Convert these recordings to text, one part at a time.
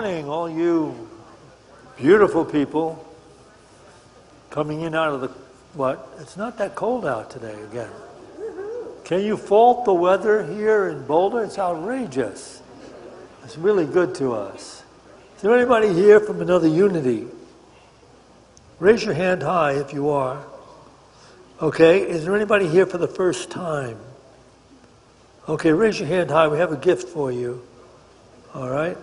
morning, all you beautiful people coming in out of the, what? It's not that cold out today again. Can you fault the weather here in Boulder? It's outrageous. It's really good to us. Is there anybody here from another unity? Raise your hand high if you are. Okay, is there anybody here for the first time? Okay, raise your hand high. We have a gift for you. All right?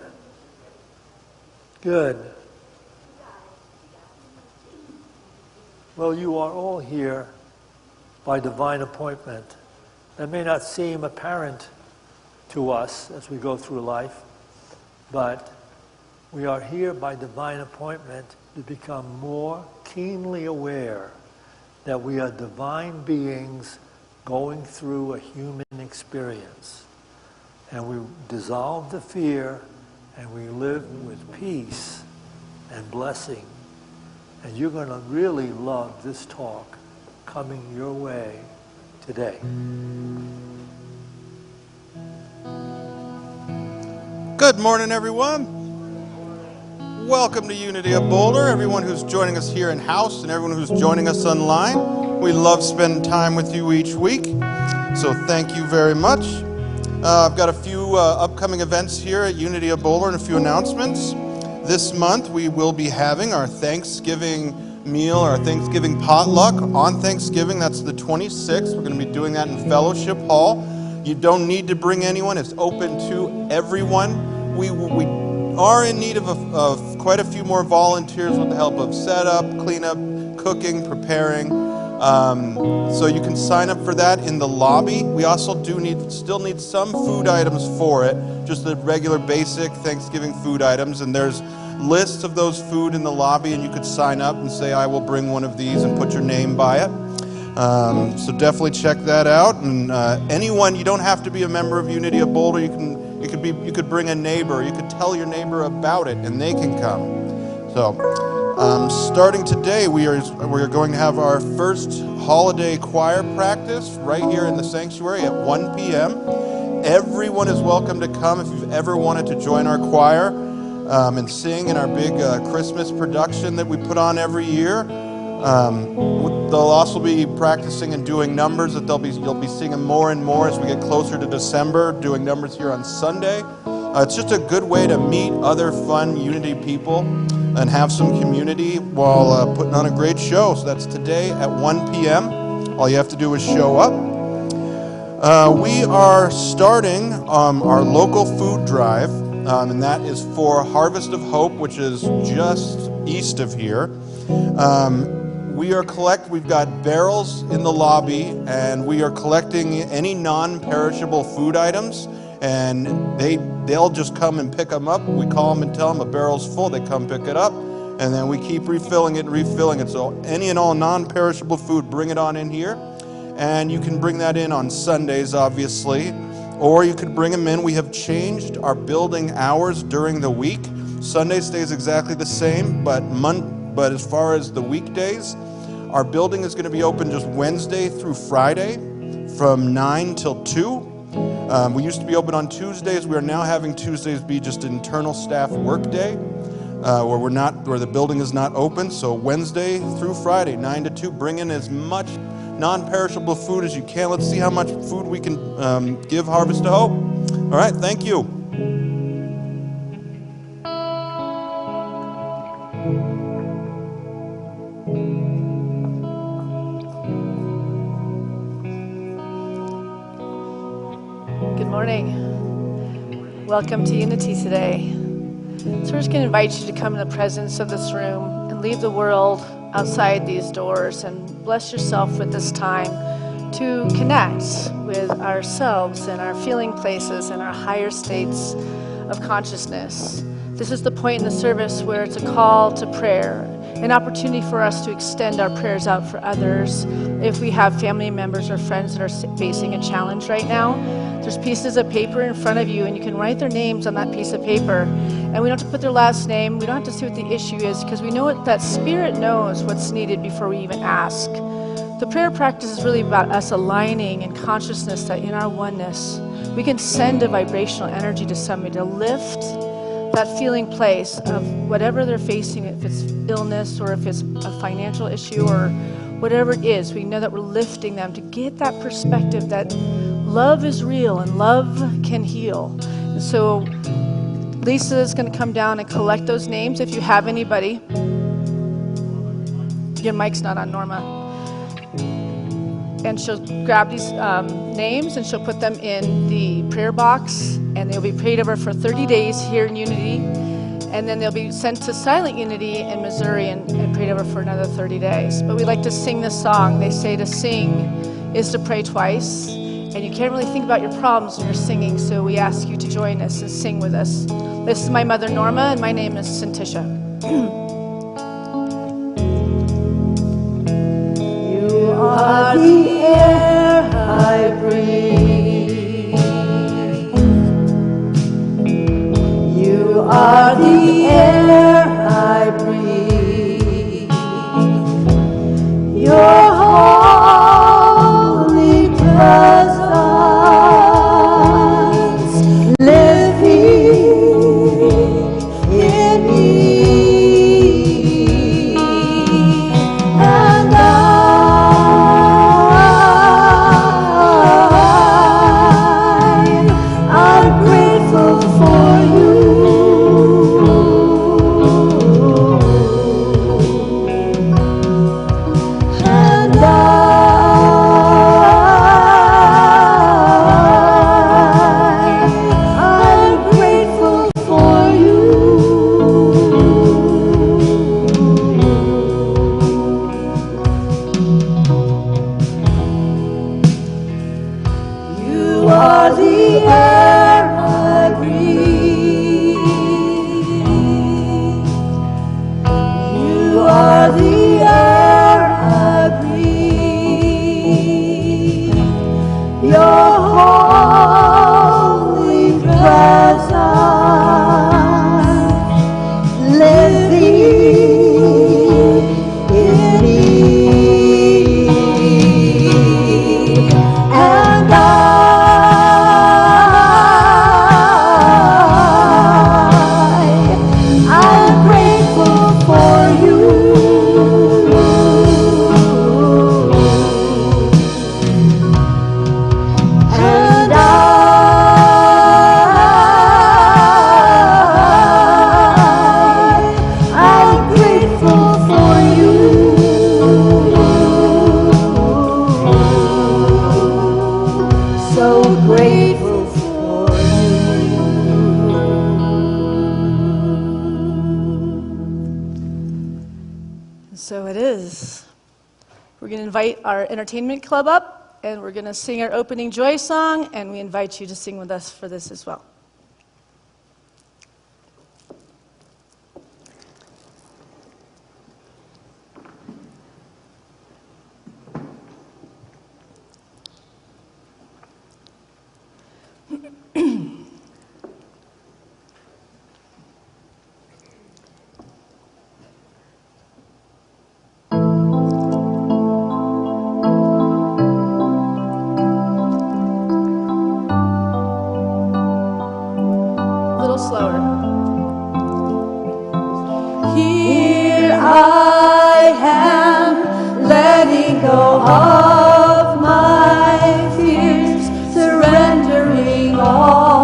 Good. Well, you are all here by divine appointment. That may not seem apparent to us as we go through life, but we are here by divine appointment to become more keenly aware that we are divine beings going through a human experience. And we dissolve the fear and we live with peace and blessing. And you're going to really love this talk coming your way today. Good morning, everyone. Welcome to Unity of Boulder, everyone who's joining us here in house and everyone who's joining us online. We love spending time with you each week, so thank you very much. I've got a few upcoming events here at Unity of Boulder and a few announcements. This month we will be having our Thanksgiving meal, our Thanksgiving potluck on Thanksgiving. That's the 26th. We're going to be doing that in Fellowship Hall. You don't need to bring anyone. It's open to everyone. We are in need of quite a few more volunteers with the help of setup, cleanup, cooking, preparing. So you can sign up for that in the lobby. We also still need some food items for it, just the regular basic Thanksgiving food items. And there's lists of those food in the lobby, and you could sign up and say, I will bring one of these, and put your name by it. So definitely check that out. And anyone, you don't have to be a member of Unity of Boulder. You could bring a neighbor. You could tell your neighbor about it, and they can come. So, starting today, we are going to have our first holiday choir practice right here in the sanctuary at 1 p.m. Everyone is welcome to come if you've ever wanted to join our choir and sing in our big Christmas production that we put on every year. They'll also be practicing and doing numbers that you'll be singing more and more as we get closer to December, doing numbers here on Sunday. It's just a good way to meet other fun Unity people and have some community while putting on a great show. So that's today at 1 p.m. All you have to do is show up. We are starting our local food drive, and that is for Harvest of Hope, which is just east of here. We've got barrels in the lobby, and we are collecting any non-perishable food items, and they'll just come and pick them up. We call them and tell them a barrel's full. They come pick it up, and then we keep refilling it. So any and all non-perishable food, bring it on in here. And you can bring that in on Sundays, obviously, or you could bring them in. We have changed our building hours during the week. Sunday stays exactly the same, but as far as the weekdays, our building is going to be open just Wednesday through Friday from 9 till 2. We used to be open on Tuesdays. We are now having Tuesdays be just internal staff work day, where the building is not open. So Wednesday through Friday, 9 to 2, bring in as much non-perishable food as you can. Let's see how much food we can give Harvest of Hope. All right, thank you. Good morning. Welcome to Unity today. So we're just going to invite you to come in the presence of this room and leave the world outside these doors and bless yourself with this time to connect with ourselves and our feeling places and our higher states of consciousness. This is the point in the service where it's a call to prayer, an opportunity for us to extend our prayers out for others. If we have family members or friends that are facing a challenge right now, there's pieces of paper in front of you, and you can write their names on that piece of paper. And we don't have to put their last name. We don't have to see what the issue is, because we know that Spirit knows what's needed before we even ask. The prayer practice is really about us aligning in consciousness that in our oneness, we can send a vibrational energy to somebody to lift that feeling place of whatever they're facing, if it's illness or if it's a financial issue or whatever it is, we know that we're lifting them to get that perspective that love is real and love can heal. And so Lisa is going to come down and collect those names. If you have anybody, your mic's not on, Norma. And she'll grab these names and she'll put them in the prayer box, and they'll be prayed over for 30 days here in Unity, and then they'll be sent to Silent Unity in Missouri and prayed over for another 30 days. But we like to sing this song. They say to sing is to pray twice, and you can't really think about your problems when you're singing, so we ask you to join us and sing with us. This is my mother, Norma, and my name is Syntysche. You are the air I breathe. You are the air I breathe. Your holy presence living in me. And I'm grateful for you. And I'm grateful for you. You are the air I breathe. You are the air I breathe. Your holy presence living in me. And I'm grateful for you. And I'm grateful for you. So grateful for you. So it is. We're going to invite our entertainment club up, and we're going to sing our opening joy song, and we invite you to sing with us for this as well. A little slower. Here I am, letting go of my fears, surrendering all.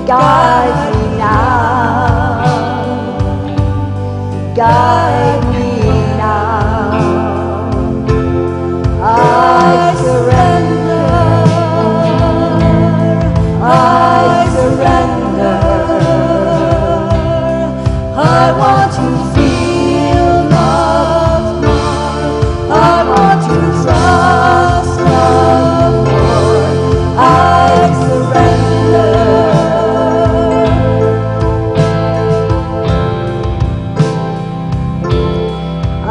guide me now. Guide me now. I surrender. I surrender. I want to feel love more. I want to trust love more. I surrender.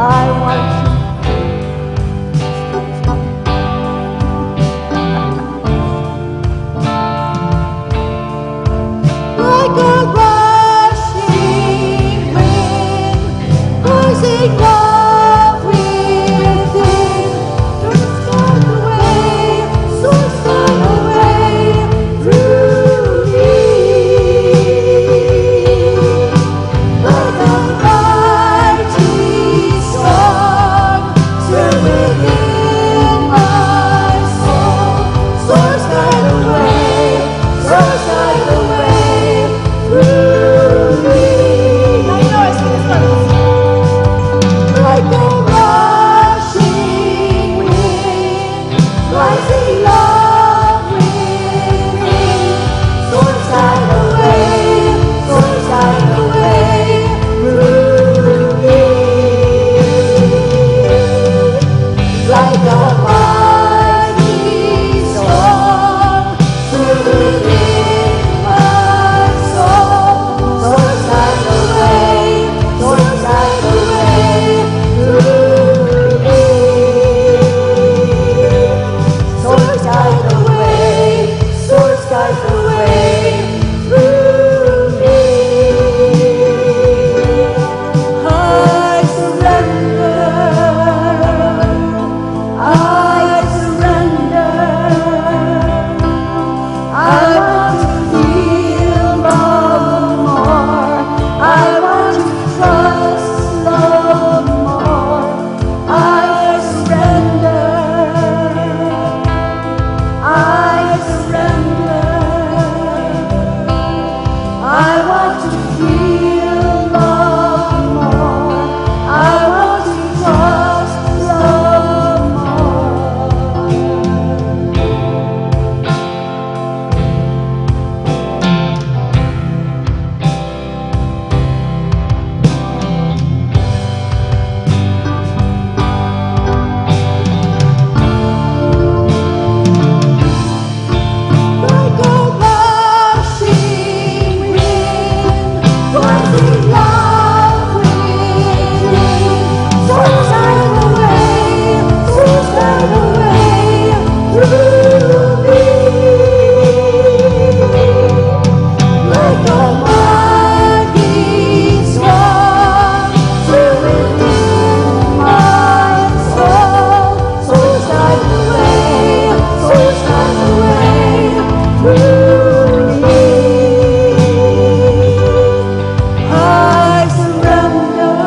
I want to. Like a rushing wind, rising love within, turns start the way, source start the way through me. Like a mighty storm, stir within my soul, source start the way, source start the way through me. I know I see this one. Like a rushing wind, rising love within, source start the way, source start the way through me. Like a mighty storm, stir within my soul, source start the way, source start the way through me. Source start the way, source start the way through me. I surrender. I surrender. I want to feel love more. I want to trust love more. I surrender. I surrender. I want to feel love more. I want to trust love Like a rushing wind, rising love within, source start the way, source start the way through me. Like a mighty storm, stir within my soul, source start the way, source start the way through me. I surrender.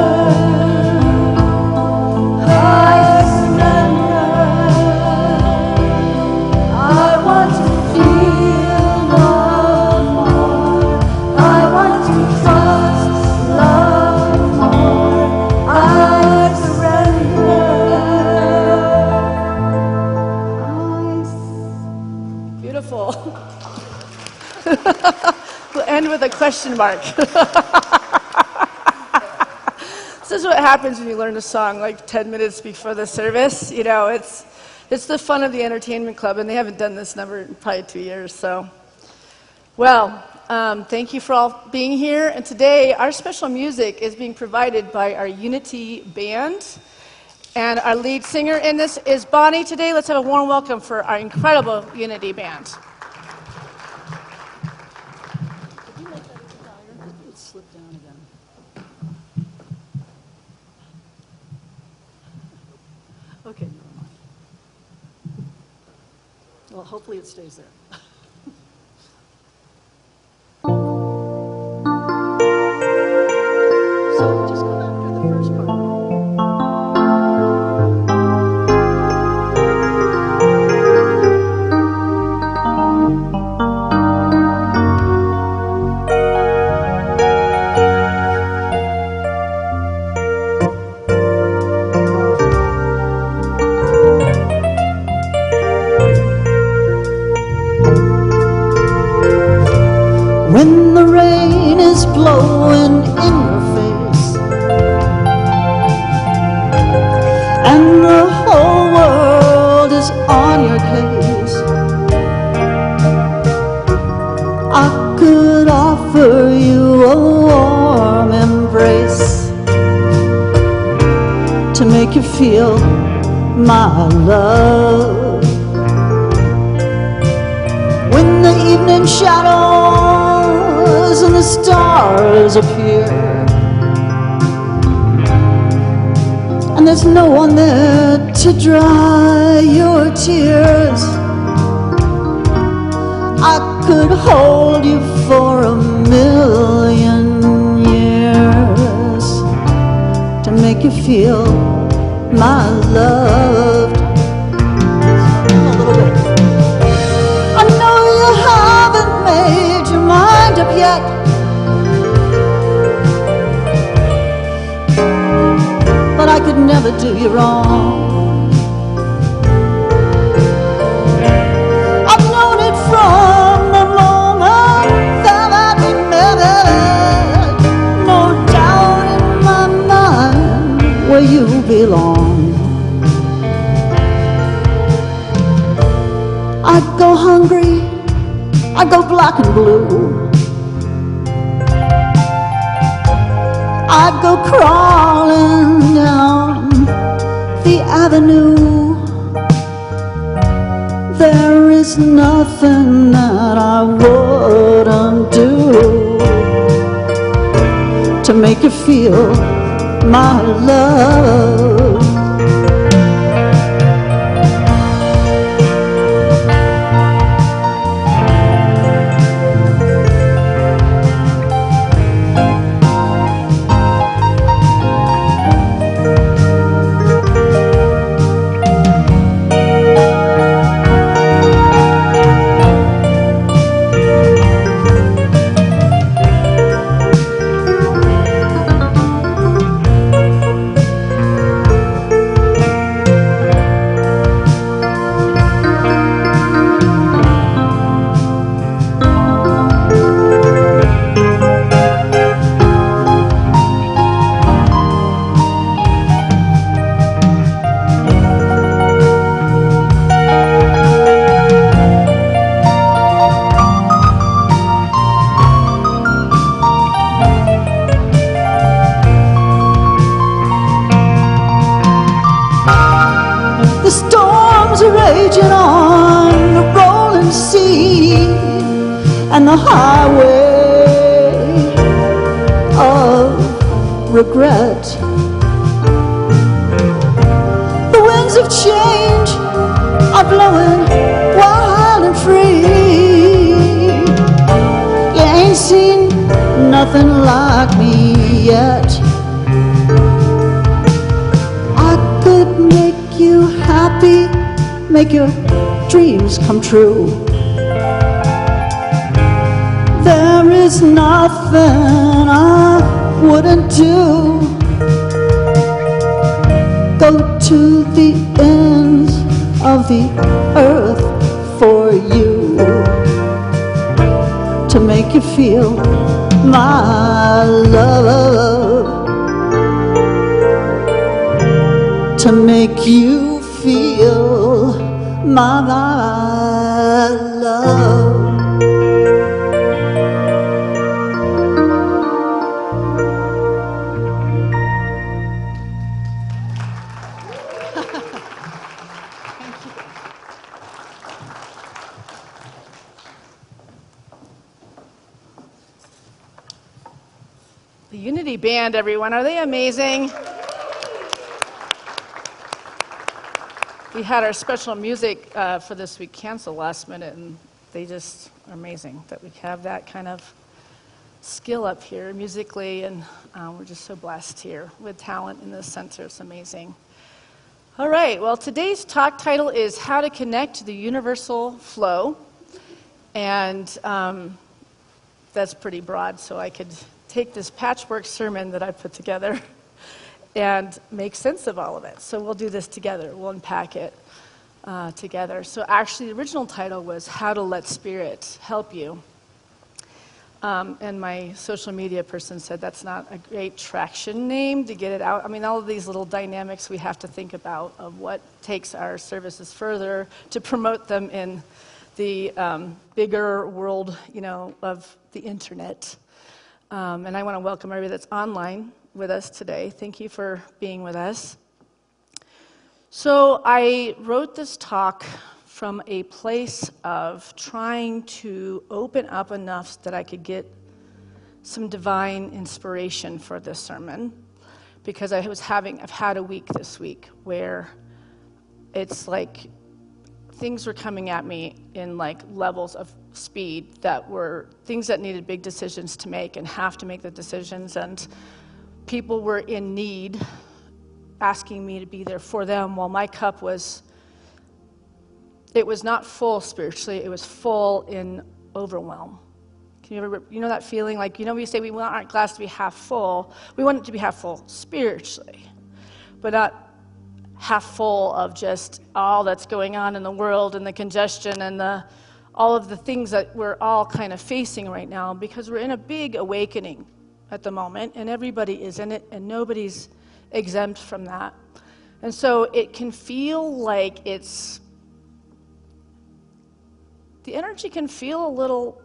I surrender. I want to feel love more. I want to trust love more. I surrender. Beautiful. We'll end with a question mark. This is what happens when you learn a song like 10 minutes before the service. You know, it's the fun of the entertainment club, and they haven't done this number in probably 2 years. So, well, thank you for all being here. And today, our special music is being provided by our Unity Band. And our lead singer in this is Bonnie today. Let's have a warm welcome for our incredible Unity Band. Okay, never mind. Well, hopefully it stays there. So just go after the first part. when the rain is blowing in your face and the whole world is on your case. I could offer you a warm embrace to make you feel my love. When the evening shadows and the stars appear and there's no one there to dry your tears, I could hold you for 1,000,000 years to make you feel my love. A little bit. I know you haven't made your mind up yet, but I could never do you wrong. I've known it from the moment that we met. No doubt in my mind where you belong. I'd go hungry, I'd go black and blue, I'd go crawling down the avenue. There is nothing that I wouldn't do to make you feel my love. Raging on the rolling sea and the highway of regret. The winds of change are blowing wild and free. You ain't seen nothing like me yet. I could make you happy, make your dreams come true. There is nothing I wouldn't do. Go to the ends of the earth for you to make you feel my love, to make you feel my love. The Unity Band, everyone, are they amazing? We had our special music for this week canceled last minute, and they just are amazing that we have that kind of skill up here musically, and we're just so blessed here with talent in this center. It's amazing. All right, well, today's talk title is How to Connect to the Universal Flow, and that's pretty broad, so I could take this patchwork sermon that I put together and make sense of all of it. So we'll do this together. We'll unpack it together. So actually, the original title was How to Let Spirit Help You. And my social media person said that's not a great traction name to get it out. I mean, all of these little dynamics we have to think about of what takes our services further to promote them in the bigger world, of the internet. And I want to welcome everybody that's online with us today. Thank you for being with us. So I wrote this talk from a place of trying to open up enough that I could get some divine inspiration for this sermon, because I've had a week this week where it's like things were coming at me in like levels of speed that were things that needed big decisions to make and have to make the decisions, and people were in need, asking me to be there for them while my cup was not full spiritually, it was full in overwhelm. Can you ever, that feeling? Like, we say we want our glass to be half full. We want it to be half full spiritually, but not half full of just all that's going on in the world and the congestion and all of the things that we're all kind of facing right now, because we're in a big awakening at the moment, and everybody is in it, and nobody's exempt from that. And so it can feel like the energy can feel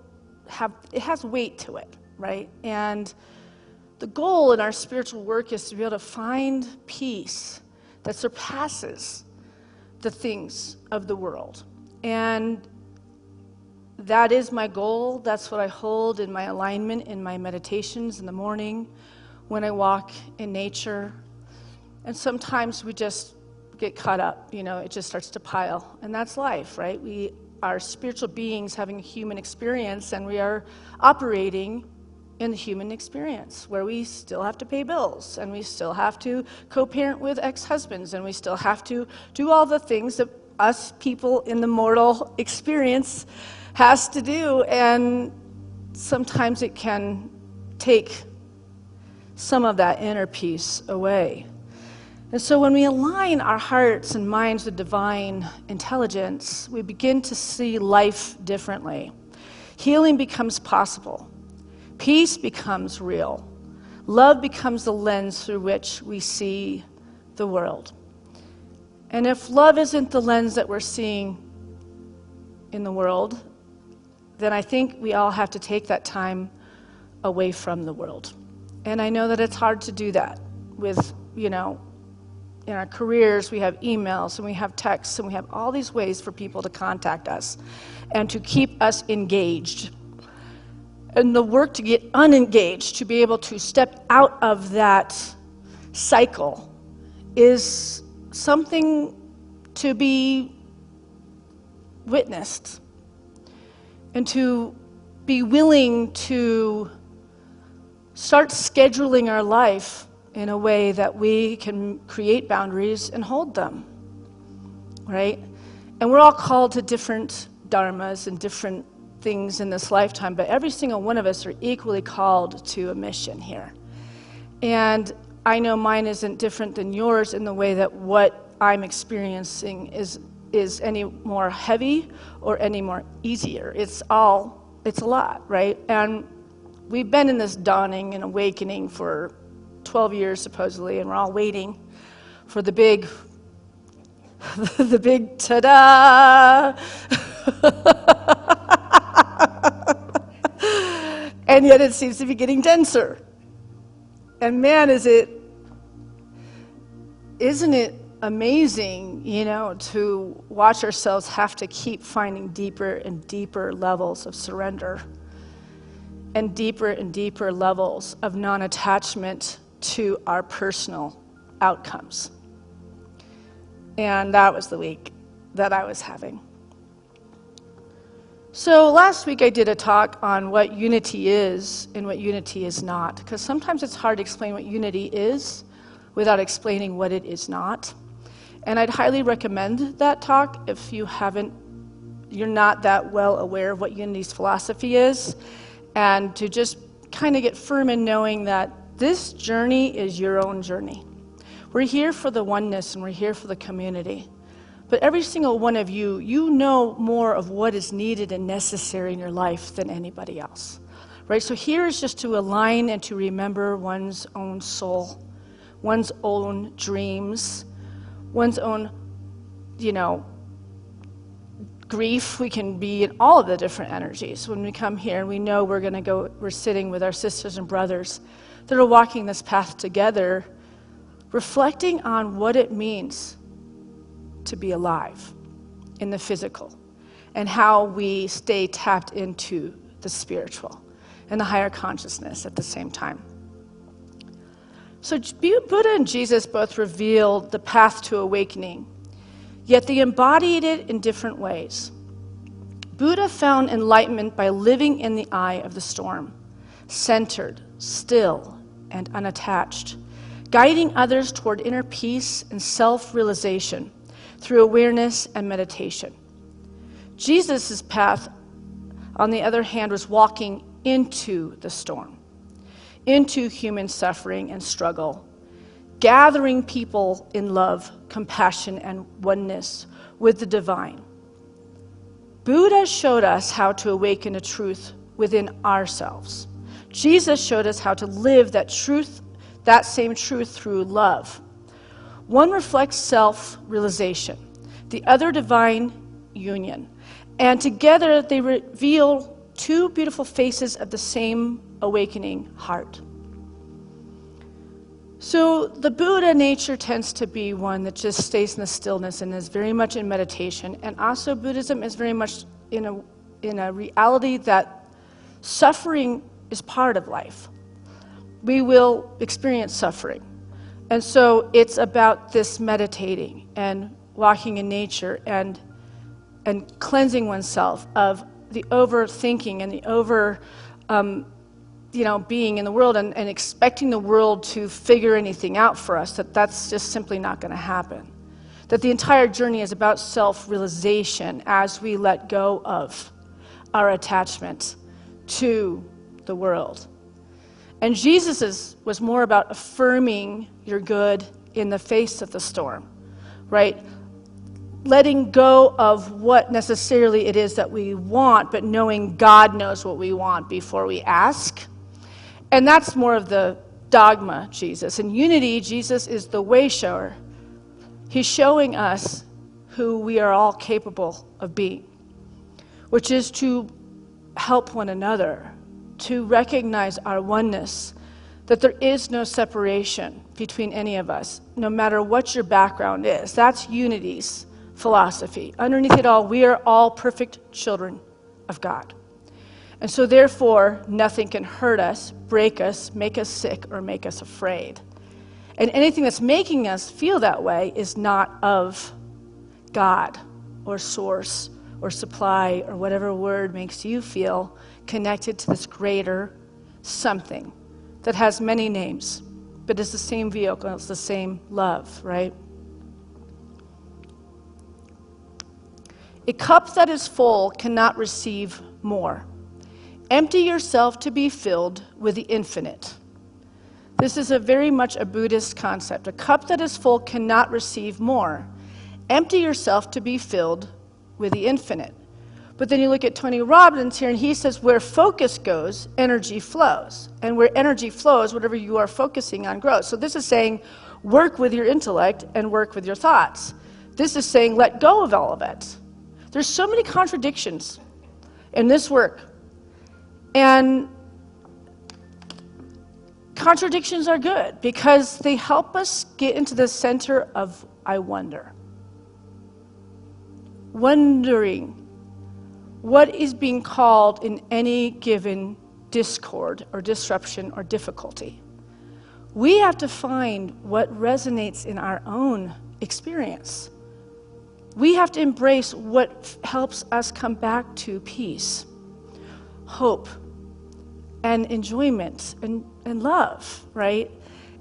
it has weight to it, right? And the goal in our spiritual work is to be able to find peace that surpasses the things of the world. And that is my goal. That's what I hold in my alignment, in my meditations in the morning, when I walk in nature. And sometimes we just get caught up, it just starts to pile. And that's life, right? We are spiritual beings having a human experience, and we are operating in the human experience where we still have to pay bills, and we still have to co-parent with ex-husbands, and we still have to do all the things that us people in the mortal experience has to do. And sometimes it can take some of that inner peace away. And so when we align our hearts and minds with divine intelligence, we begin to see life differently. Healing becomes possible. Peace becomes real. Love becomes the lens through which we see the world. And if love isn't the lens that we're seeing in the world, then I think we all have to take that time away from the world. And I know that it's hard to do that with, in our careers, we have emails, and we have texts, and we have all these ways for people to contact us and to keep us engaged. And the work to get unengaged, to be able to step out of that cycle, is something to be witnessed and to be willing to start scheduling our life in a way that we can create boundaries and hold them, right? And we're all called to different dharmas and different things in this lifetime, but every single one of us are equally called to a mission here. And I know mine isn't different than yours in the way that what I'm experiencing is any more heavy or any more easier. It's a lot, right? And we've been in this dawning and awakening for 12 years supposedly, and we're all waiting for the big ta-da. And yet it seems to be getting denser. And man, isn't it amazing, to watch ourselves have to keep finding deeper and deeper levels of surrender and deeper levels of non-attachment to our personal outcomes. And that was the week that I was having. So last week I did a talk on what unity is and what unity is not, because sometimes it's hard to explain what unity is without explaining what it is not. And I'd highly recommend that talk if you're not that well aware of what unity's philosophy is, and to just kind of get firm in knowing that this journey is your own journey. We're here for the oneness, and we're here for the community. But every single one of you know more of what is needed and necessary in your life than anybody else. right? So here is just to align and to remember one's own soul, one's own dreams, one's own, grief. We can be in all of the different energies. When we come here and we know we're sitting with our sisters and brothers that are walking this path together, reflecting on what it means to be alive in the physical and how we stay tapped into the spiritual and the higher consciousness at the same time. So Buddha and Jesus both revealed the path to awakening, yet they embodied it in different ways. Buddha found enlightenment by living in the eye of the storm, centered, still, and unattached, guiding others toward inner peace and self-realization through awareness and meditation. Jesus' path, on the other hand, was walking into the storm, into human suffering and struggle, gathering people in love, compassion, and oneness with the divine. Buddha showed us how to awaken to truth within ourselves. Jesus showed us how to live that same truth through love. One reflects self-realization, the other divine union. And together they reveal two beautiful faces of the same awakening heart. So the Buddha nature tends to be one that just stays in the stillness and is very much in meditation. And also Buddhism is very much in a reality that suffering is part of life. We will experience suffering. And so it's about this meditating and walking in nature and cleansing oneself of the overthinking and the being in the world and expecting the world to figure anything out for us, that's just simply not going to happen. That the entire journey is about self-realization as we let go of our attachment to the world. And Jesus was more about affirming your good in the face of the storm, right? Letting go of what necessarily it is that we want, but knowing God knows what we want before we ask. And that's more of the dogma, Jesus. In unity, Jesus is the way shower. He's showing us who we are all capable of being, which is to help one another, to recognize our oneness, that there is no separation between any of us, no matter what your background is. That's unity's philosophy. Underneath it all, we are all perfect children of God. And so therefore, nothing can hurt us, break us, make us sick, or make us afraid. And anything that's making us feel that way is not of God or source or supply or whatever word makes you feel connected to this greater something that has many names, but it's the same vehicle, it's the same love, right? A cup that is full cannot receive more. Empty yourself to be filled with the infinite. This is very much a Buddhist concept. A cup that is full cannot receive more. Empty yourself to be filled with the infinite. But then you look at Tony Robbins here, and he says, where focus goes, energy flows. And where energy flows, whatever you are focusing on grows. So this is saying, work with your intellect and work with your thoughts. This is saying, let go of all of it. There's so many contradictions in this work. And contradictions are good because they help us get into the center of I wonder. Wondering what is being called in any given discord or disruption or difficulty. We have to find what resonates in our own experience. We have to embrace what helps us come back to peace, hope, and enjoyment and love, right?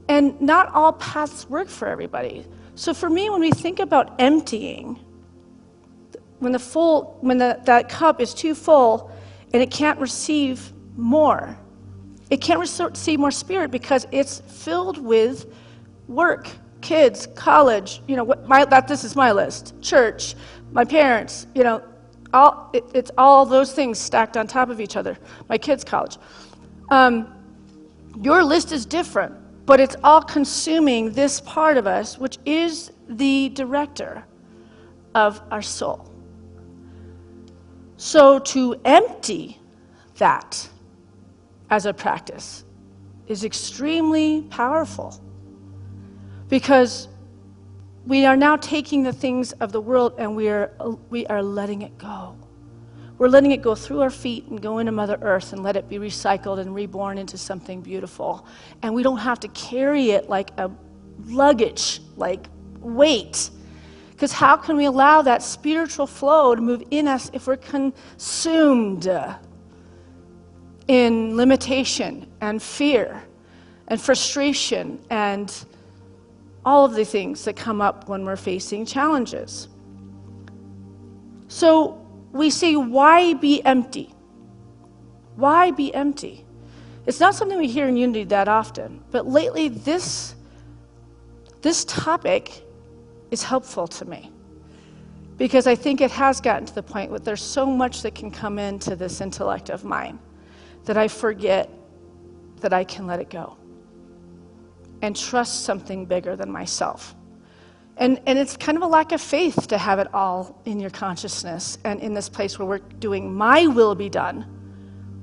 And not all paths work for everybody. So for me, when we think about emptying, when that cup is too full and it can't receive more, it can't receive more spirit because it's filled with work, kids, college, this is my list, church, my parents, it's all those things stacked on top of each other, my kids' college. Your list is different, but it's all consuming this part of us, which is the director of our soul. So to empty that as a practice is extremely powerful, because we are now taking the things of the world and we are letting it go. We're letting it go through our feet and go into Mother Earth and let it be recycled and reborn into something beautiful. And we don't have to carry it like a luggage, like weight. Because how can we allow that spiritual flow to move in us if we're consumed in limitation and fear and frustration and all of the things that come up when we're facing challenges? So we say, why be empty? Why be empty? It's not something we hear in Unity that often, but lately this topic is helpful to me, because I think it has gotten to the point where there's so much that can come into this intellect of mine that I forget that I can let it go and trust something bigger than myself. And it's kind of a lack of faith to have it all in your consciousness and in this place where we're doing my will be done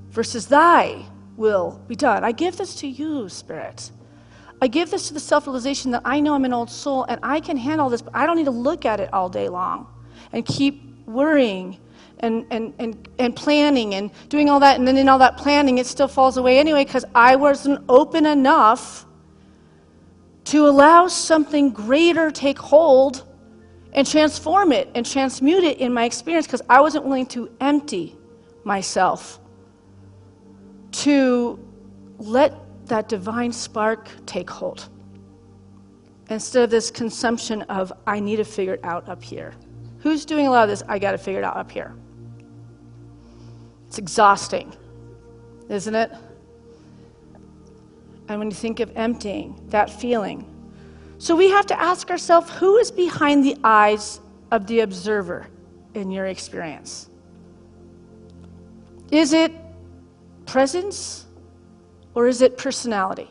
versus thy will be done. I give this to you, Spirit. I give this to the self-realization that I know I'm an old soul and I can handle this, but I don't need to look at it all day long and keep worrying and planning and doing all that. And then in all that planning, it still falls away anyway because I wasn't open enough to allow something greater take hold and transform it and transmute it in my experience, because I wasn't willing to empty myself to let that divine spark take hold, instead of this consumption of, I need to figure it out up here. Who's doing a lot of this? I got to figure it out up here. It's exhausting, isn't it? And when you think of emptying, that feeling. So we have to ask ourselves, who is behind the eyes of the observer in your experience? Is it presence or is it personality?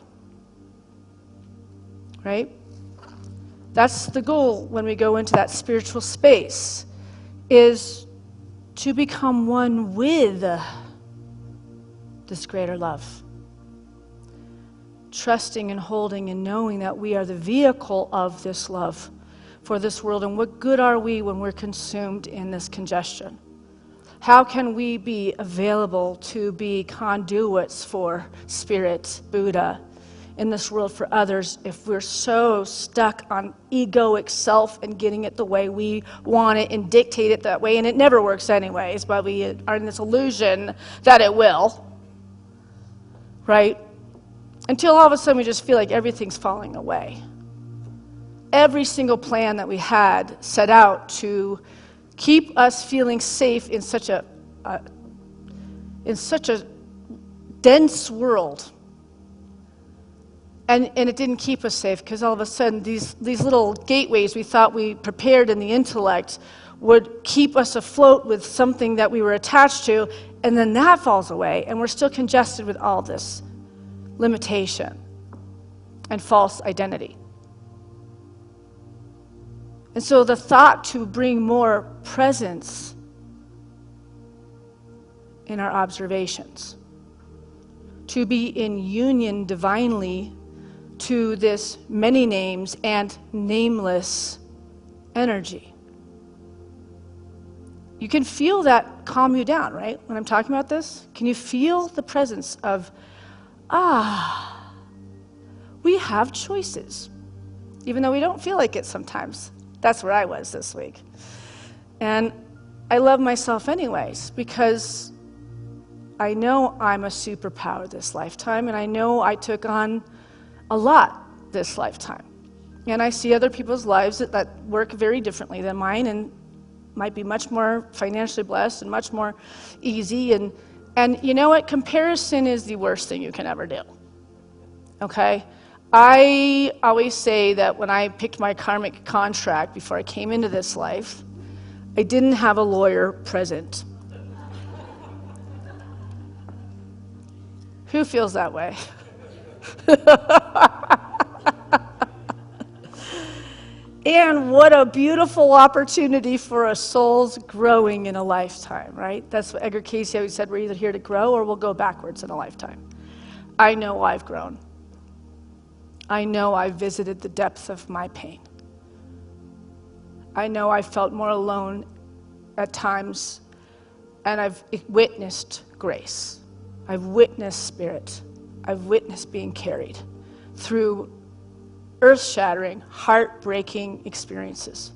Right? That's the goal when we go into that spiritual space, is to become one with this greater love. Trusting and holding and knowing that we are the vehicle of this love for this world. And what good are we when we're consumed in this congestion? How can we be available to be conduits for Spirit, Buddha, in this world for others if we're so stuck on egoic self and getting it the way we want it and dictate it that way? And it never works anyways, but we are in this illusion that it will, right? Until all of a sudden we just feel like everything's falling away. Every single plan that we had set out to keep us feeling safe in such a dense world, and it didn't keep us safe, because all of a sudden these little gateways we thought we prepared in the intellect would keep us afloat with something that we were attached to, and then that falls away and we're still congested with all this limitation and false identity. And so the thought to bring more presence in our observations, to be in union divinely to this many names and nameless energy. You can feel that calm you down, right? When I'm talking about this, can you feel the presence of, we have choices, even though we don't feel like it sometimes. That's where I was this week. And I love myself anyways, because I know I'm a superpower this lifetime, and I know I took on a lot this lifetime. And I see other people's lives that work very differently than mine and might be much more financially blessed and much more easy. And you know what? Comparison is the worst thing you can ever do. Okay? I always say that when I picked my karmic contract before I came into this life, I didn't have a lawyer present Who feels that way? And what a beautiful opportunity for a soul's growing in a lifetime, right? That's what Edgar Cayce always said, we're either here to grow or we'll go backwards in a lifetime. I know I've grown. I know I've visited the depths of my pain. I know I felt more alone at times, and I've witnessed grace. I've witnessed spirit. I've witnessed being carried through earth-shattering, heart-breaking experiences.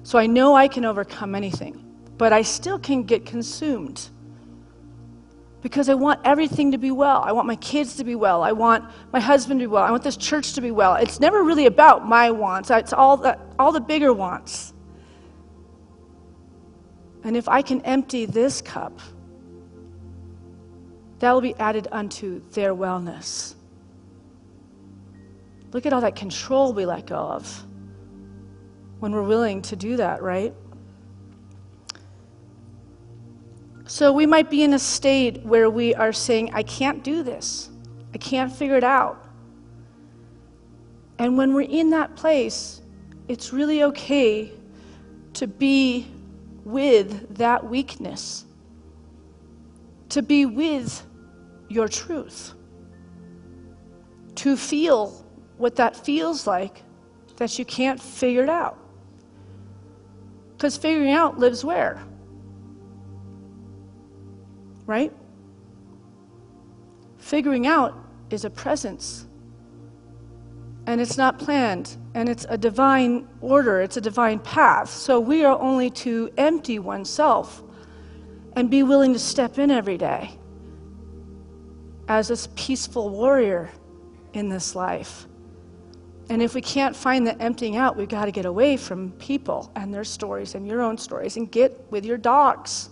So I know I can overcome anything, but I still can get consumed because I want everything to be well. I want my kids to be well. I want my husband to be well. I want this church to be well. It's never really about my wants. It's all the bigger wants. And if I can empty this cup, that will be added unto their wellness. Look at all that control we let go of when we're willing to do that, right? So we might be in a state where we are saying, I can't do this. I can't figure it out. And when we're in that place, it's really okay to be with that weakness, to be with your truth, to feel what that feels like, that you can't figure it out. Because figuring out lives where? Right? Figuring out is a presence. And it's not planned. And it's a divine order. It's a divine path. So we are only to empty oneself and be willing to step in every day as this peaceful warrior in this life. And if we can't find the emptying out, we've got to get away from people and their stories and your own stories and get with your dogs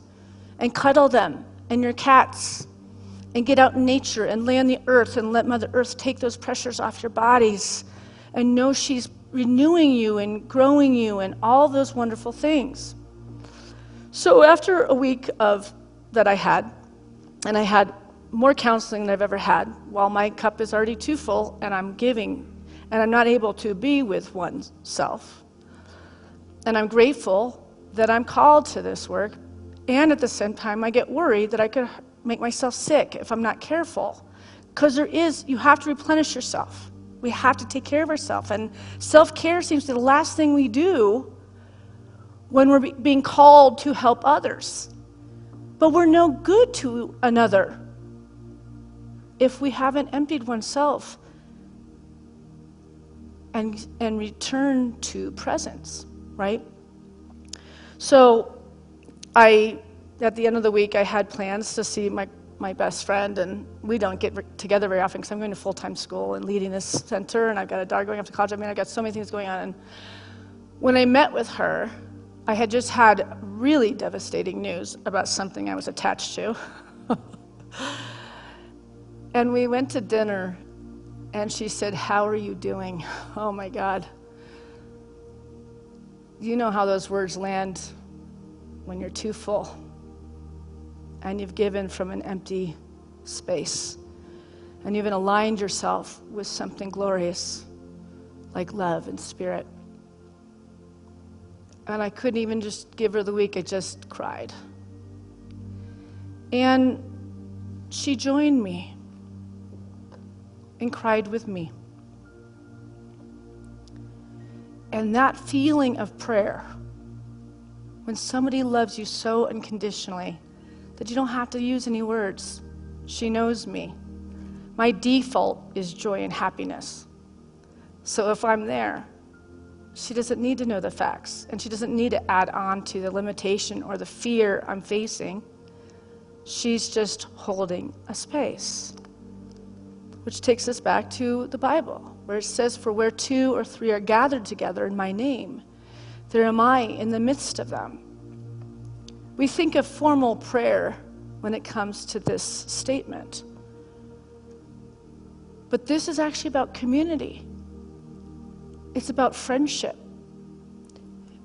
and cuddle them and your cats and get out in nature and lay on the earth and let Mother Earth take those pressures off your bodies and know she's renewing you and growing you and all those wonderful things. So after a week that I had, and I had more counseling than I've ever had, while my cup is already too full and I'm giving and I'm not able to be with oneself. And I'm grateful that I'm called to this work, and at the same time I get worried that I could make myself sick if I'm not careful. Because you have to replenish yourself. We have to take care of ourselves, and self-care seems to be the last thing we do when we're being called to help others. But we're no good to another if we haven't emptied oneself and return to presence, right? So at the end of the week, I had plans to see my best friend, and we don't get together very often because I'm going to full-time school and leading this center, and I've got a daughter going off to college. I mean, I've got so many things going on. And when I met with her, I had just had really devastating news about something I was attached to. And we went to dinner, and she said, "How are you doing?" Oh my God. You know how those words land when you're too full and you've given from an empty space and you've aligned yourself with something glorious like love and spirit. And I couldn't even just give her the week, I just cried. And she joined me and cried with me. And that feeling of prayer, when somebody loves you so unconditionally that you don't have to use any words, she knows me. My default is joy and happiness. So if I'm there, she doesn't need to know the facts, and she doesn't need to add on to the limitation or the fear I'm facing. She's just holding a space. Which takes us back to the Bible, where it says, "For where 2 or 3 are gathered together in my name, there am I in the midst of them." We think of formal prayer when it comes to this statement. But this is actually about community. It's about friendship.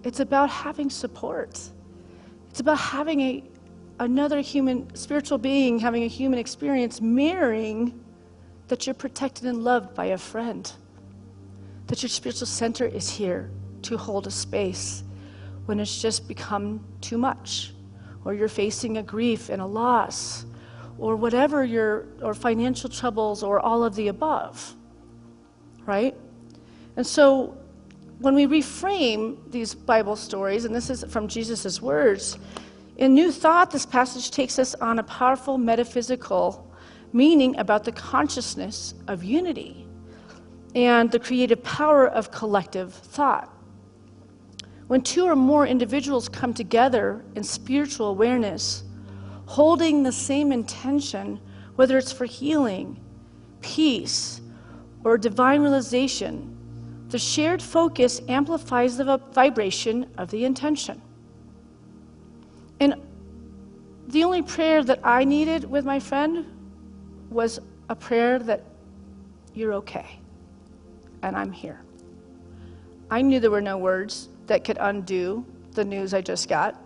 It's about having support. It's about having another human, spiritual being having a human experience, mirroring that you're protected and loved by a friend. That your spiritual center is here to hold a space when it's just become too much, or you're facing a grief and a loss, or whatever or financial troubles, or all of the above, right? And so when we reframe these Bible stories, and this is from Jesus' words, in New Thought, this passage takes us on a powerful metaphysical meaning about the consciousness of unity and the creative power of collective thought. When two or more individuals come together in spiritual awareness, holding the same intention, whether it's for healing, peace, or divine realization, the shared focus amplifies the vibration of the intention. And the only prayer that I needed with my friend was a prayer that you're okay, and I'm here. I knew there were no words that could undo the news I just got.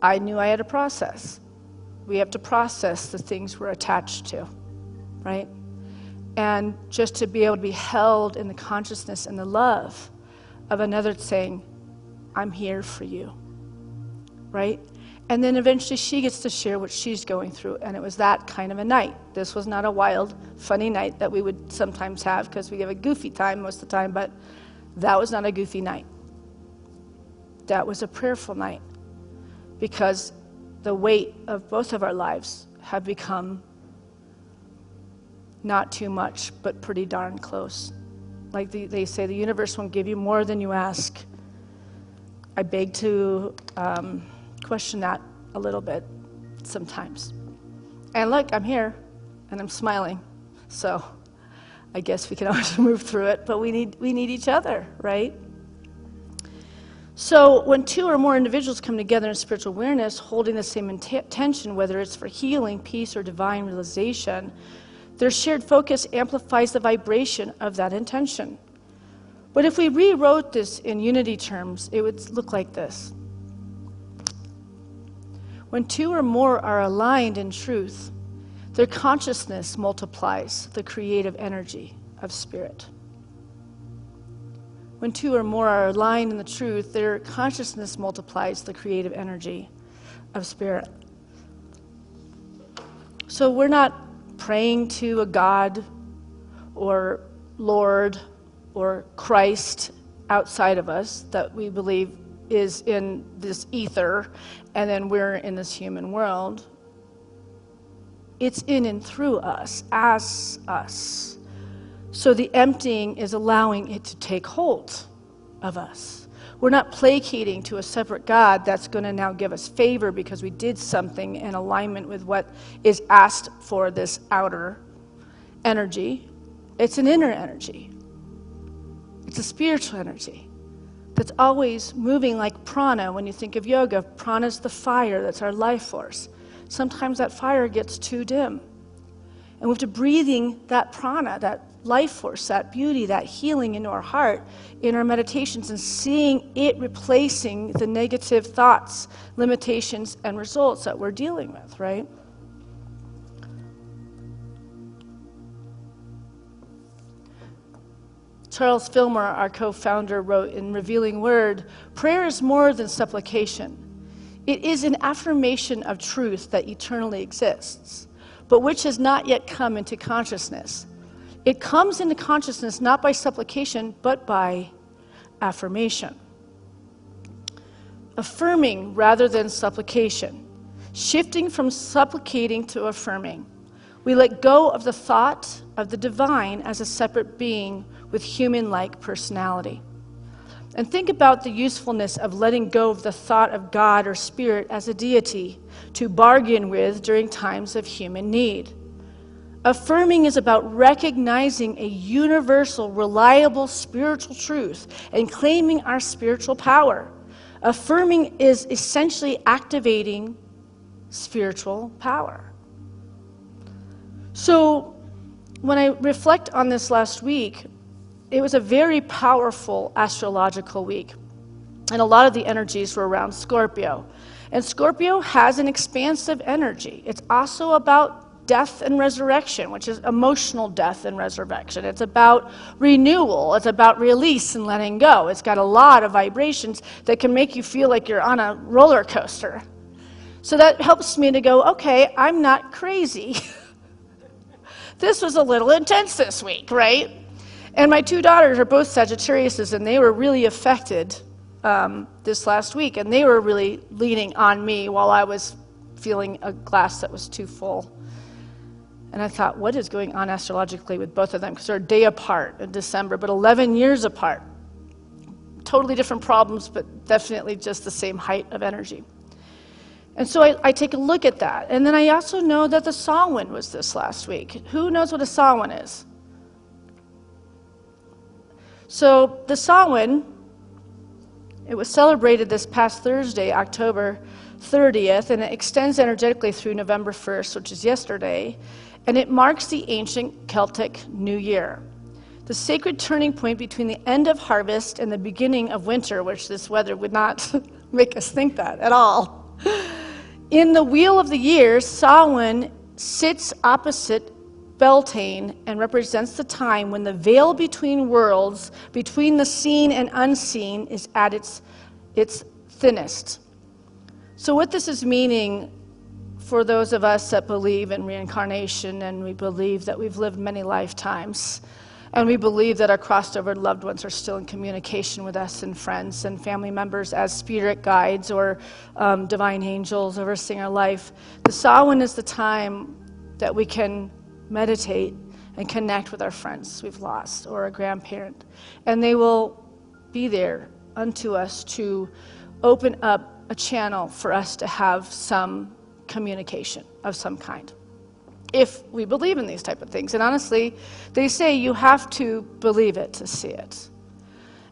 I knew I had to process. We have to process the things we're attached to, right? And just to be able to be held in the consciousness and the love of another saying, I'm here for you, right? And then eventually she gets to share what she's going through, and it was that kind of a night. This was not a wild, funny night that we would sometimes have, because we have a goofy time most of the time, but that was not a goofy night. That was a prayerful night, because the weight of both of our lives have become not too much, but pretty darn close. Like they say, the universe won't give you more than you ask. I beg to question that a little bit sometimes. And look, I'm here, and I'm smiling. So I guess we can always move through it, but we need each other, right? So when two or more individuals come together in spiritual awareness, holding the same intention, whether it's for healing, peace, or divine realization, their shared focus amplifies the vibration of that intention. But if we rewrote this in unity terms, it would look like this. When two or more are aligned in truth, their consciousness multiplies the creative energy of spirit. When two or more are aligned in the truth, their consciousness multiplies the creative energy of spirit. So we're not praying to a God or Lord or Christ outside of us that we believe is in this ether, and then we're in this human world. It's in and through us, as us. So the emptying is allowing it to take hold of us. We're not placating to a separate God that's going to now give us favor because we did something in alignment with what is asked for this outer energy. It's an inner energy. It's a spiritual energy that's always moving like prana. When you think of yoga, prana is the fire, that's our life force. Sometimes that fire gets too dim. And we have to breathing that prana, that life force, that beauty, that healing into our heart in our meditations, and seeing it replacing the negative thoughts, limitations, and results that we're dealing with, right? Charles Fillmore, our co-founder, wrote in Revealing Word, prayer is more than supplication. It is an affirmation of truth that eternally exists, but which has not yet come into consciousness. It comes into consciousness not by supplication, but by affirmation. Affirming rather than supplication. Shifting from supplicating to affirming. We let go of the thought of the divine as a separate being with human-like personality. And think about the usefulness of letting go of the thought of God or spirit as a deity to bargain with during times of human need. Affirming is about recognizing a universal, reliable spiritual truth and claiming our spiritual power. Affirming is essentially activating spiritual power. So when I reflect on this last week, it was a very powerful astrological week. And a lot of the energies were around Scorpio. And Scorpio has an expansive energy. It's also about death and resurrection, which is emotional death and resurrection. It's about renewal. It's about release and letting go. It's got a lot of vibrations that can make you feel like you're on a roller coaster. So that helps me to go, okay, I'm not crazy. This was a little intense this week, right? And my two daughters are both Sagittariuses, and they were really affected this last week, and they were really leaning on me while I was feeling a glass that was too full. And I thought, what is going on astrologically with both of them? Because they're a day apart in December, but 11 years apart. Totally different problems, but definitely just the same height of energy. And so I take a look at that. And then I also know that the Samhain was this last week. Who knows what a Samhain is? So the Samhain, it was celebrated this past Thursday, October 30th, and it extends energetically through November 1st, which is yesterday. And it marks the ancient Celtic New Year, the sacred turning point between the end of harvest and the beginning of winter, which this weather would not make us think that at all. In the Wheel of the Years, Samhain sits opposite Beltane and represents the time when the veil between worlds, between the seen and unseen, is at its thinnest. So what this is meaning for those of us that believe in reincarnation, and we believe that we've lived many lifetimes, and we believe that our crossed over loved ones are still in communication with us, and friends and family members as spirit guides or divine angels overseeing our life, the Samhain is the time that we can meditate and connect with our friends we've lost or a grandparent, and they will be there unto us to open up a channel for us to have some communication of some kind, if we believe in these type of things. And honestly, they say you have to believe it to see it,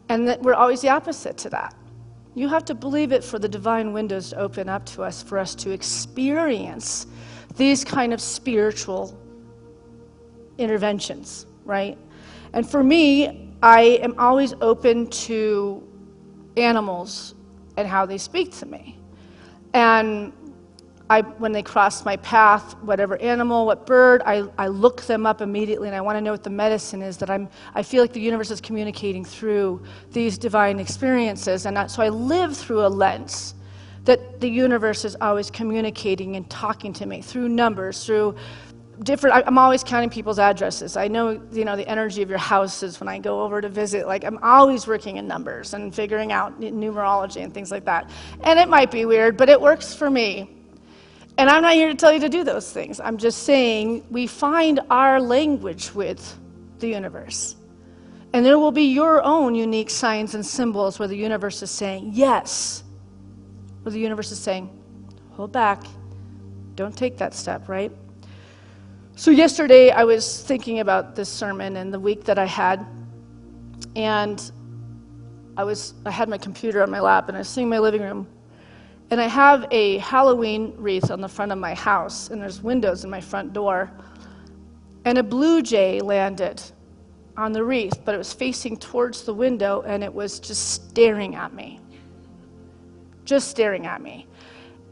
and that we're always the opposite to that. You have to believe it for the divine windows to open up to us, for us to experience these kind of spiritual interventions, right? And for me, I am always open to animals and how they speak to me. And when they cross my path, whatever animal, what bird, I look them up immediately, and I want to know what the medicine is that I feel like the universe is communicating through these divine experiences. And so I live through a lens that the universe is always communicating and talking to me through numbers, through different, I'm always counting people's addresses. I know, the energy of your houses when I go over to visit. Like, I'm always working in numbers and figuring out numerology and things like that. And it might be weird, but it works for me. And I'm not here to tell you to do those things. I'm just saying we find our language with the universe. And there will be your own unique signs and symbols where the universe is saying yes, where the universe is saying, hold back, don't take that step, right? So yesterday I was thinking about this sermon and the week that I had, and I had my computer on my lap, and I was sitting in my living room, and I have a Halloween wreath on the front of my house, and there's windows in my front door, and a blue jay landed on the wreath, but it was facing towards the window, and it was just staring at me. Just staring at me.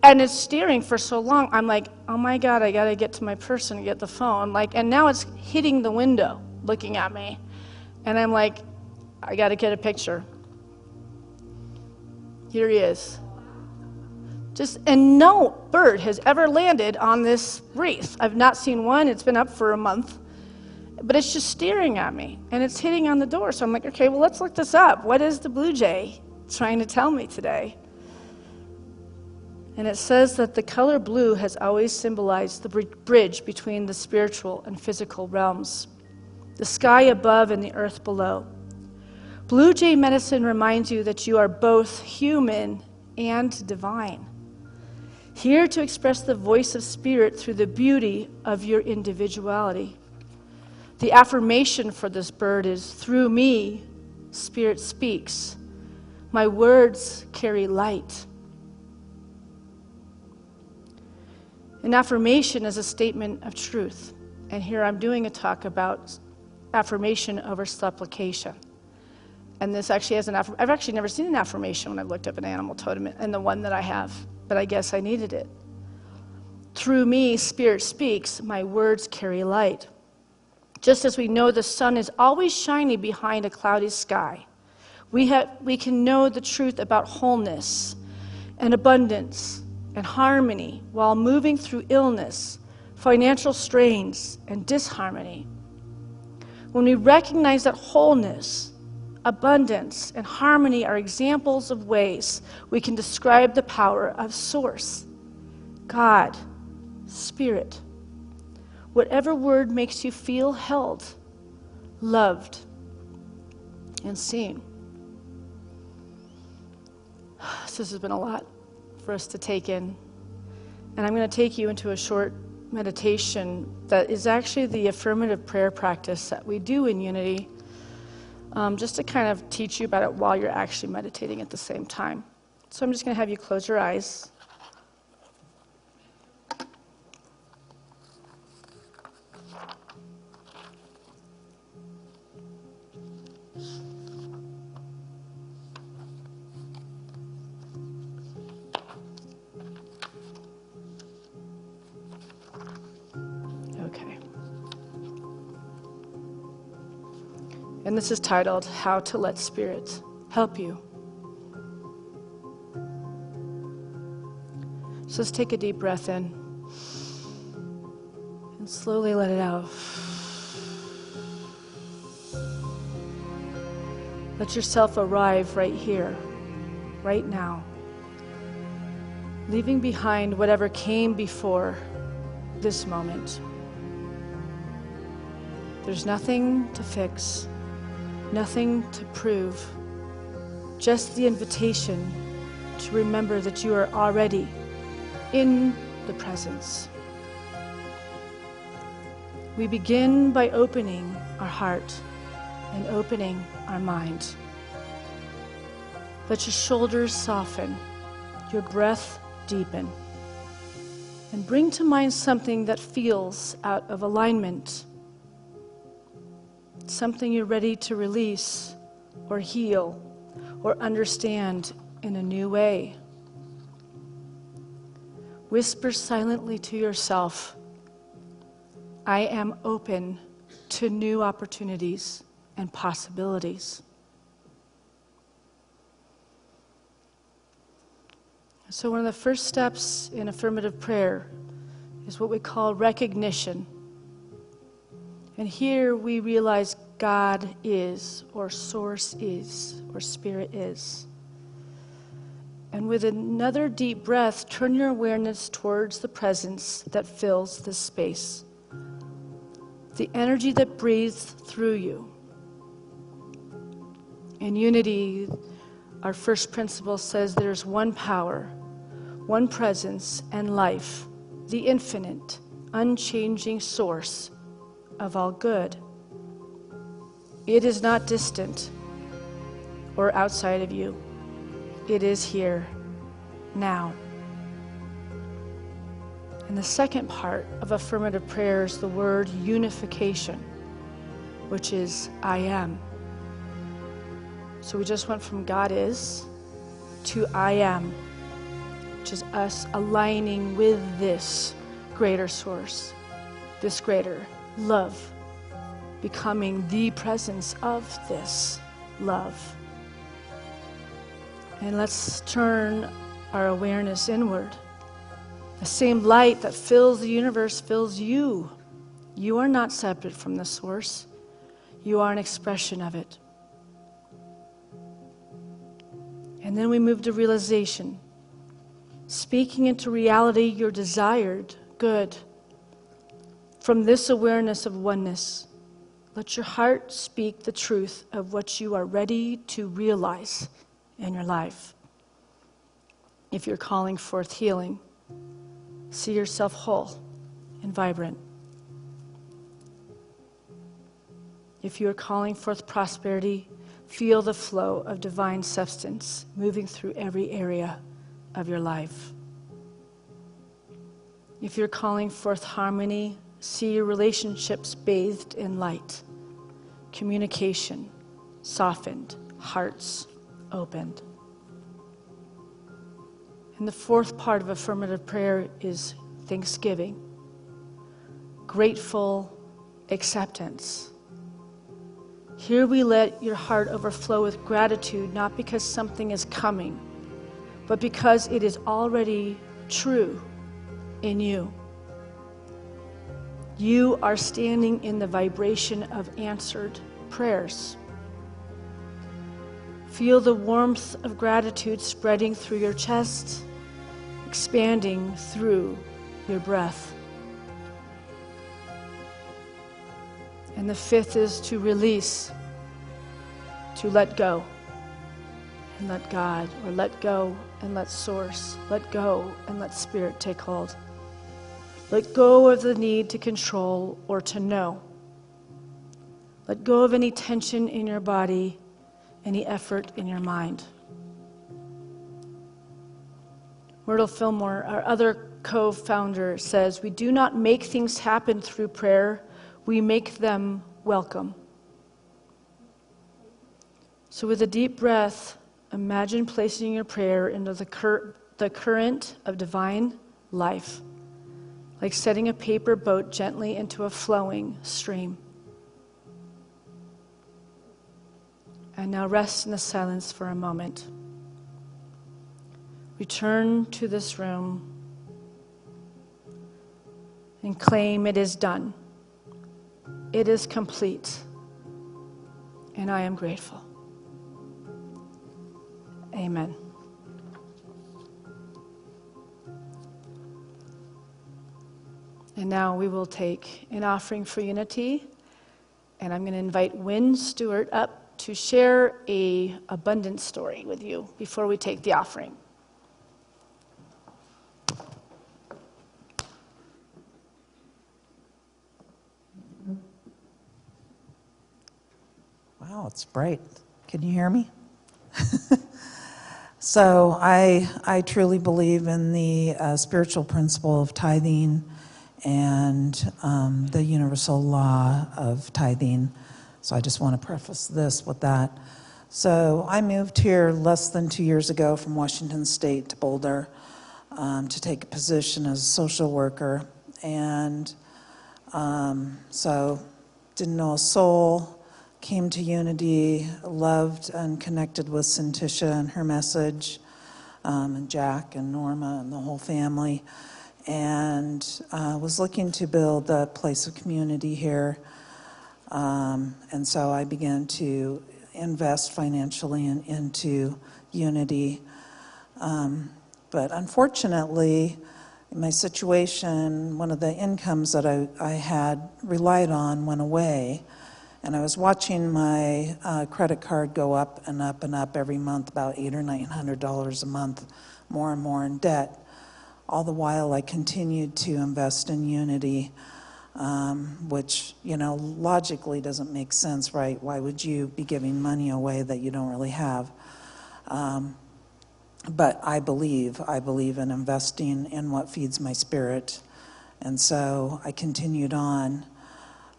And it's staring for so long, I'm like, oh my God, I gotta get to my person and get the phone. And now it's hitting the window, looking at me. And I'm like, I gotta get a picture. Here he is. And no bird has ever landed on this wreath. I've not seen one. It's been up for a month. But it's just staring at me, and it's hitting on the door. So I'm like, okay, well, let's look this up. What is the blue jay trying to tell me today? And it says that the color blue has always symbolized the bridge between the spiritual and physical realms, the sky above and the earth below. Blue jay medicine reminds you that you are both human and divine, here to express the voice of spirit through the beauty of your individuality. The affirmation for this bird is, through me, spirit speaks. My words carry light. An affirmation is a statement of truth. And here I'm doing a talk about affirmation over supplication. And this actually has I've actually never seen an affirmation when I've looked up an animal totem, and the one that I have but I guess I needed it. Through me, Spirit speaks, my words carry light. Just as we know the sun is always shining behind a cloudy sky, we can know the truth about wholeness and abundance and harmony while moving through illness, financial strains, and disharmony. When we recognize that wholeness, abundance, and harmony are examples of ways we can describe the power of Source, God, Spirit, whatever word makes you feel held, loved, and seen. So this has been a lot for us to take in. And I'm going to take you into a short meditation that is actually the affirmative prayer practice that we do in Unity, just to kind of teach you about it while you're actually meditating at the same time. So I'm just going to have you close your eyes. And this is titled, How to Let Spirit Help You. So let's take a deep breath in and slowly let it out. Let yourself arrive right here, right now, leaving behind whatever came before this moment. There's nothing to fix, nothing to prove, just the invitation to remember that you are already in the presence. We begin by opening our heart and opening our mind. Let your shoulders soften, your breath deepen, and bring to mind something that feels out of alignment. Something you're ready to release or heal or understand in a new way. Whisper silently to yourself, I am open to new opportunities and possibilities. So one of the first steps in affirmative prayer is what we call recognition. And here we realize God is, or Source is, or Spirit is. And with another deep breath, turn your awareness towards the presence that fills this space. The energy that breathes through you. In Unity, our first principle says there's one power, one presence and life, the infinite, unchanging source of all good. It is not distant or outside of you. It is here, now. And the second part of affirmative prayer is the word unification, which is I am. So we just went from God is to I am, which is us aligning with this greater source, this greater love, becoming the presence of this love. And let's turn our awareness inward. The same light that fills the universe fills you. You are not separate from the source. You are an expression of it. And then we move to realization, speaking into reality your desired good. From this awareness of oneness, let your heart speak the truth of what you are ready to realize in your life. If you're calling forth healing, see yourself whole and vibrant. If you are calling forth prosperity, feel the flow of divine substance moving through every area of your life. If you're calling forth harmony, see your relationships bathed in light, communication softened, hearts opened. And the fourth part of affirmative prayer is thanksgiving, grateful acceptance. Here we let your heart overflow with gratitude, not because something is coming, but because it is already true in you. You are standing in the vibration of answered prayers. Feel the warmth of gratitude spreading through your chest, expanding through your breath. And the fifth is to release, to let go and let God, or let go and let Source, let go and let Spirit take hold. Let go of the need to control or to know. Let go of any tension in your body, any effort in your mind. Myrtle Fillmore, our other co-founder, says, "We do not make things happen through prayer, we make them welcome." So with a deep breath, imagine placing your prayer into the current of divine life, like setting a paper boat gently into a flowing stream. And now rest in the silence for a moment. Return to this room and claim it is done. It is complete. And I am grateful. Amen. And now we will take an offering for unity. And I'm going to invite Wynn Stewart up to share an abundance story with you before we take the offering. Wow, it's bright. Can you hear me? So I truly believe in the spiritual principle of tithing and the universal law of tithing. So I just want to preface this with that. So I moved here less than 2 years ago from Washington State to Boulder to take a position as a social worker. And so didn't know a soul, came to Unity, loved and connected with Syntysche and her message, and Jack and Norma and the whole family, and was looking to build a place of community here. And so I began to invest financially into Unity. But unfortunately, in my situation, one of the incomes that I had relied on went away. And I was watching my credit card go up and up and up every month, about $800 or $900 a month, more and more in debt. All the while I continued to invest in Unity, which, logically doesn't make sense, right? Why would you be giving money away that you don't really have? But I believe in investing in what feeds my spirit. And so I continued on.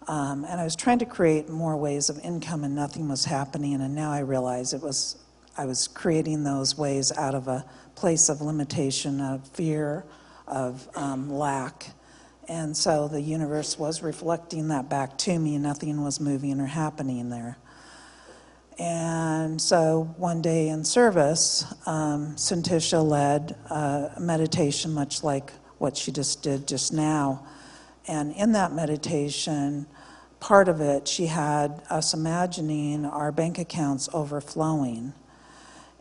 And I was trying to create more ways of income and nothing was happening. And now I realize I was creating those ways out of a place of limitation, of fear, of lack. And so the universe was reflecting that back to me. Nothing was moving or happening there. And so one day in service, Syntysche led a meditation much like what she just did just now. And in that meditation, part of it, she had us imagining our bank accounts overflowing.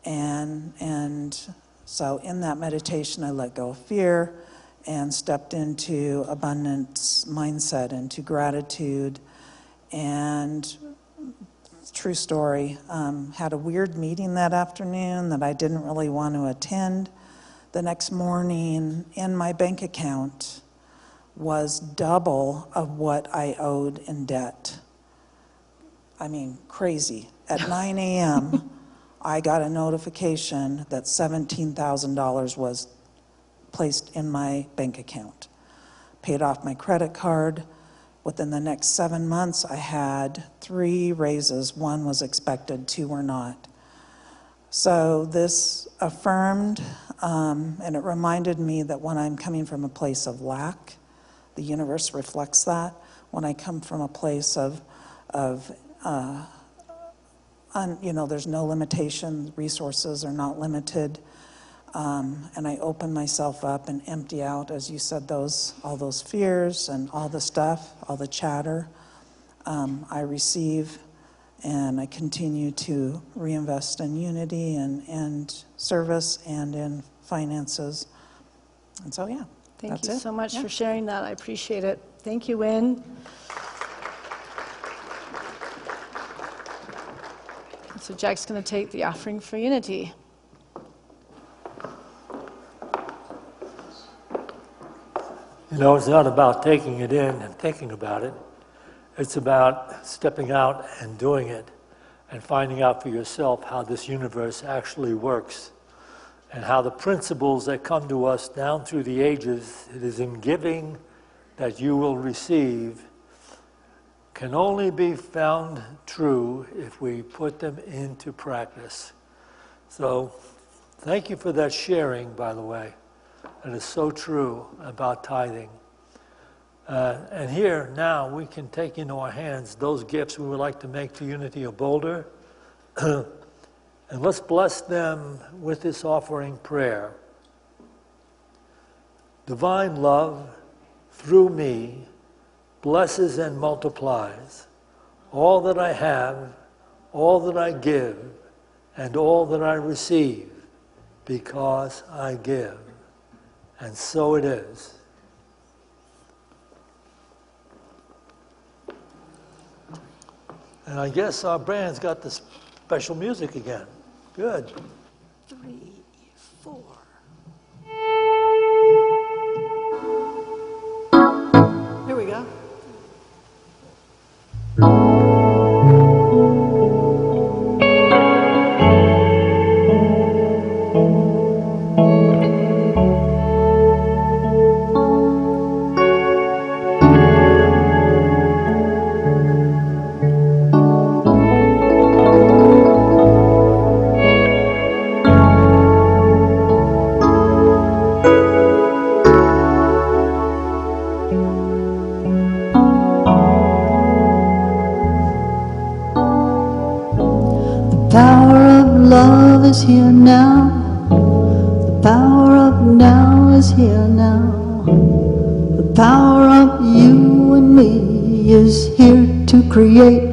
And so in that meditation, I let go of fear and stepped into abundance mindset, into gratitude. And true story, had a weird meeting that afternoon that I didn't really want to attend. The next morning, in my bank account was double of what I owed in debt. I mean, crazy. At 9 a.m., I got a notification that $17,000 was placed in my bank account. Paid off my credit card. Within the next 7 months, I had 3 raises. 1 was expected, 2 were not. So this affirmed And it reminded me that when I'm coming from a place of lack, the universe reflects that. When I come from a place of there's no limitation, resources are not limited, and I open myself up and empty out, as you said, all those fears and all the stuff, all the chatter, I receive, and I continue to reinvest in unity and service and in finances. And so, yeah. Thank you so much for sharing that. I appreciate it. Thank you, Wynn. So Jack's going to take the offering for unity. You know, it's not about taking it in and thinking about it. It's about stepping out and doing it and finding out for yourself how this universe actually works and how the principles that come to us down through the ages, it is in giving that you will receive, can only be found true if we put them into practice. So thank you for that sharing, by the way. It is so true about tithing. And here, now, we can take into our hands those gifts we would like to make to Unity of Boulder. And let's bless them with this offering prayer. Divine love, through me, blesses and multiplies all that I have, all that I give, and all that I receive, because I give. And so it is. And I guess our band's got the special music again. Good. 3, 4. Here we go. Love is here now. The power of now is here now. The power of you and me is here to create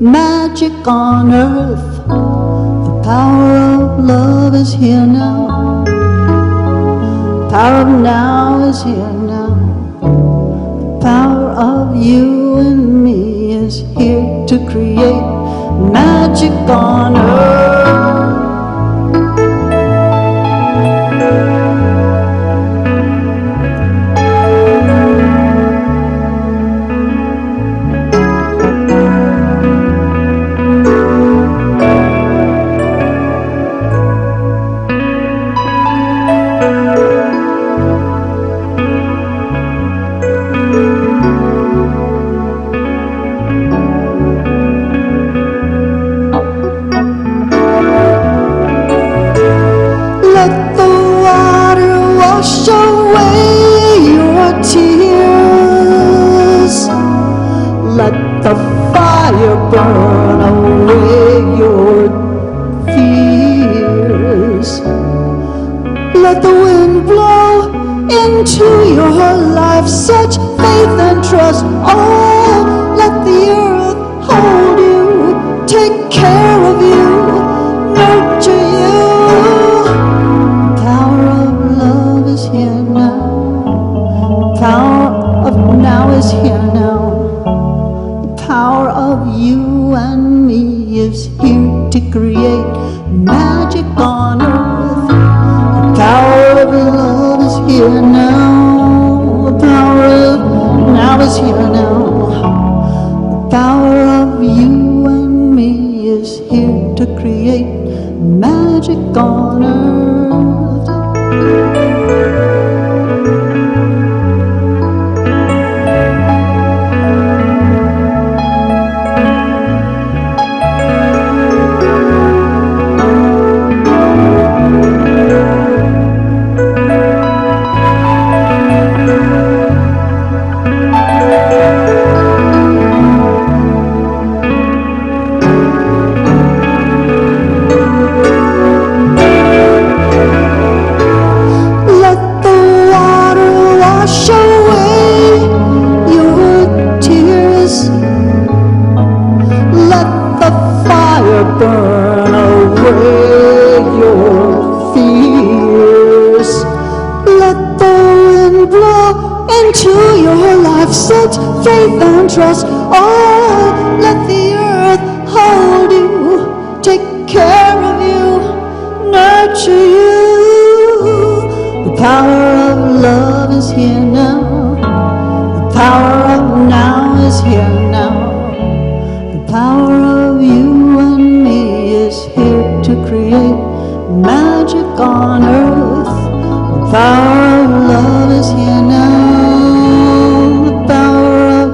magic on earth. The power of love is here now. The power of now is here now. The power of you and me is here to create magic on earth. Burn away your fears. Let the wind blow into your life such faith and trust. Oh, let the earth hold you, take care of you, nurture you. Power of love is here now. Power of now is here now. Power of you and me is here to create magic on earth. The power of love is here now. The power of now is here now. The power of you and me is here to create magic on earth. burn away your fears. Let the wind blow into your life, set faith and trust. Oh, let the earth hold you, take care of you, nurture you. The power of love is here now. The power of now is here now. The power of you and me is here to create magic on earth. The power of love is here now. The power of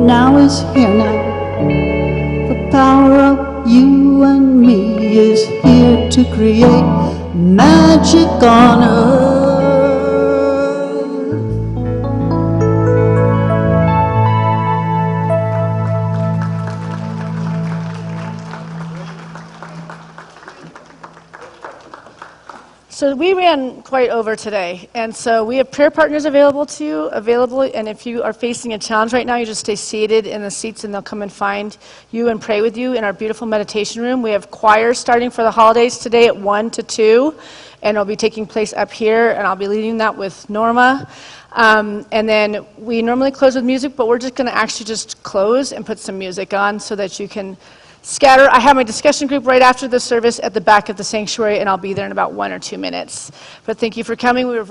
now is here now. The power of you and me is here to create magic on earth. So we ran quite over today, and so we have prayer partners available to you, and if you are facing a challenge right now, you just stay seated in the seats and they'll come and find you and pray with you in our beautiful meditation room. We have choir starting for the holidays today at 1 to 2, and it'll be taking place up here, and I'll be leading that with Norma. And then we normally close with music, but we're just going to actually just close and put some music on so that you can scatter. I have my discussion group right after the service at the back of the sanctuary, and I'll be there in about 1 or 2 minutes. But thank you for coming. We have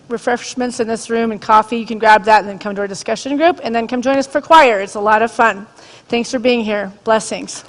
refreshments in this room and coffee. You can grab that and then come to our discussion group, and then come join us for choir. It's a lot of fun. Thanks for being here. Blessings.